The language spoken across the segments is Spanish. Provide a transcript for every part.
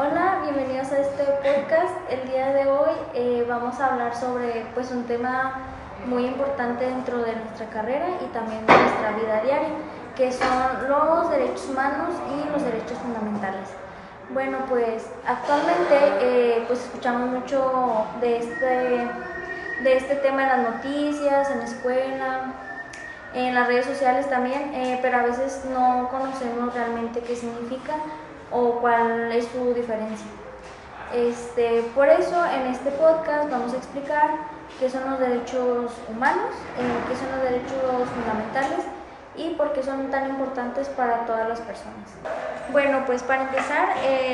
Hola, bienvenidos a este podcast. El día de hoy vamos a hablar sobre un tema muy importante dentro de nuestra carrera y también de nuestra vida diaria, que son los derechos humanos y los derechos fundamentales. Bueno, pues actualmente escuchamos mucho de este tema en las noticias, en la escuela, en las redes sociales también, pero a veces no conocemos realmente qué significa o cuál es su diferencia. Por eso en este podcast vamos a explicar qué son los derechos humanos, qué son los derechos fundamentales y por qué son tan importantes para todas las personas. Bueno, pues para empezar,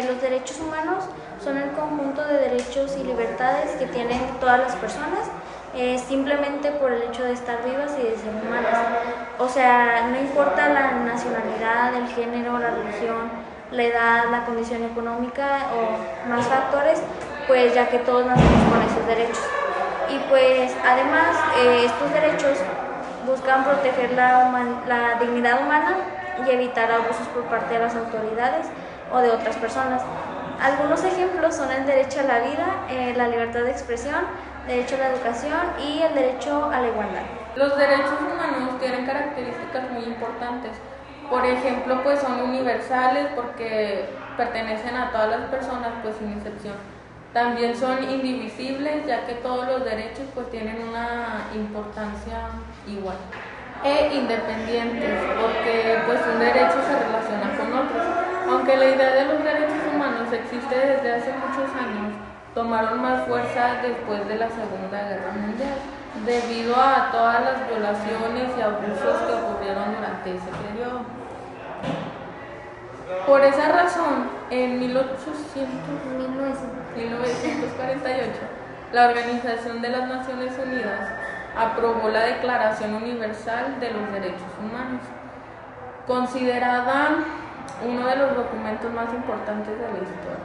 los derechos humanos son el conjunto de derechos y libertades que tienen todas las personas, simplemente por el hecho de estar vivas y de ser humanas. O sea, no importa la nacionalidad, el género, la religión, la edad, la condición económica o más factores, pues ya que todos nacemos con esos derechos. Y pues además estos derechos buscan proteger la dignidad humana y evitar abusos por parte de las autoridades o de otras personas. Algunos ejemplos son el derecho a la vida, la libertad de expresión, derecho a la educación y el derecho a la igualdad. Los derechos humanos tienen características muy importantes. Por ejemplo, pues son universales porque pertenecen a todas las personas, pues sin excepción. También son indivisibles, ya que todos los derechos pues tienen una importancia igual. E independientes, porque pues un derecho se relaciona con otros. Aunque la idea de los derechos humanos existe desde hace muchos años, tomaron más fuerza después de la Segunda Guerra Mundial, debido a todas las violaciones y abusos que ocurrieron durante ese periodo. Por esa razón, en 1948, la Organización de las Naciones Unidas aprobó la Declaración Universal de los Derechos Humanos, considerada uno de los documentos más importantes de la historia.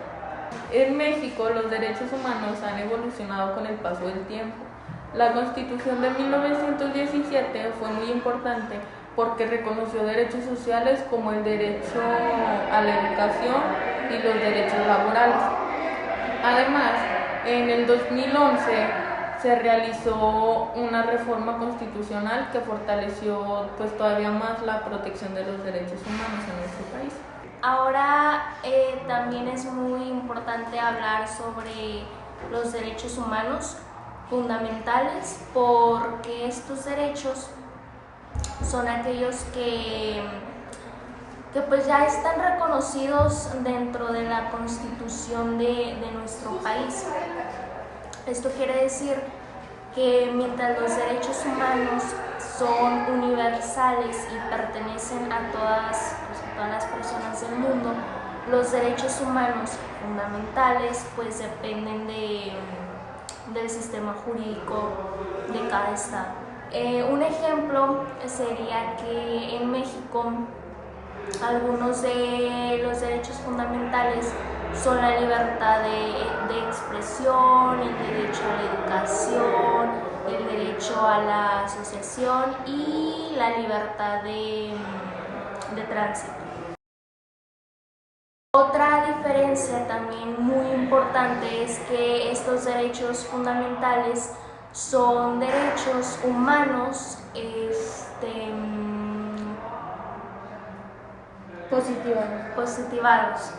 En México, los derechos humanos han evolucionado con el paso del tiempo. La Constitución de 1917 fue muy importante porque reconoció derechos sociales como el derecho a la educación y los derechos laborales. Además, en el 2011 se realizó una reforma constitucional que fortaleció pues todavía más la protección de los derechos humanos en nuestro país. Ahora también es muy importante hablar sobre los derechos humanos fundamentales, porque estos derechos son aquellos que pues ya están reconocidos dentro de la Constitución de nuestro país. Esto quiere decir que mientras los derechos humanos son universales y pertenecen a todas las personas del mundo, los derechos humanos fundamentales pues dependen del sistema jurídico de cada estado. Un ejemplo sería que en México algunos de los derechos fundamentales son la libertad de expresión, el derecho a la educación, el derecho a la asociación y la libertad de tránsito. Otra diferencia también muy importante es que estos derechos fundamentales son derechos humanos positivados.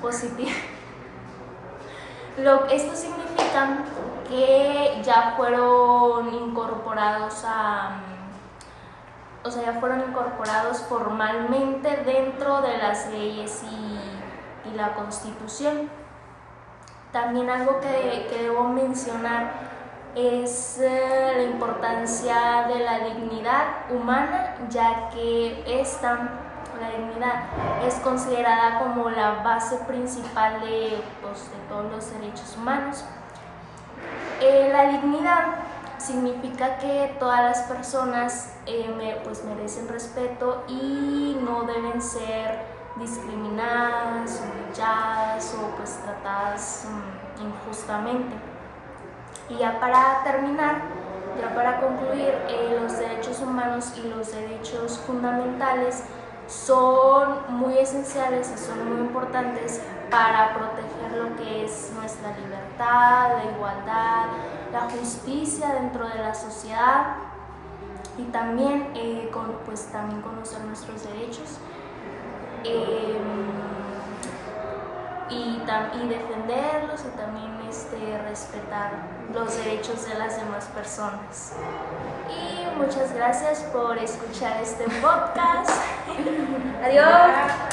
Esto significa que ya fueron incorporados formalmente dentro de las leyes y la Constitución. También algo que debo mencionar es la importancia de la dignidad humana, ya que la dignidad es considerada como la base principal de todos los derechos humanos. La dignidad significa que todas las personas merecen respeto y no deben ser discriminadas, humilladas o tratadas injustamente. Y ya para terminar, para concluir, los derechos humanos y los derechos fundamentales son muy esenciales y son muy importantes para proteger lo que es nuestra libertad, la igualdad, la justicia dentro de la sociedad y también, también conocer nuestros derechos y defenderlos y también respetar los derechos de las demás personas. Y muchas gracias por escuchar este podcast. Adiós.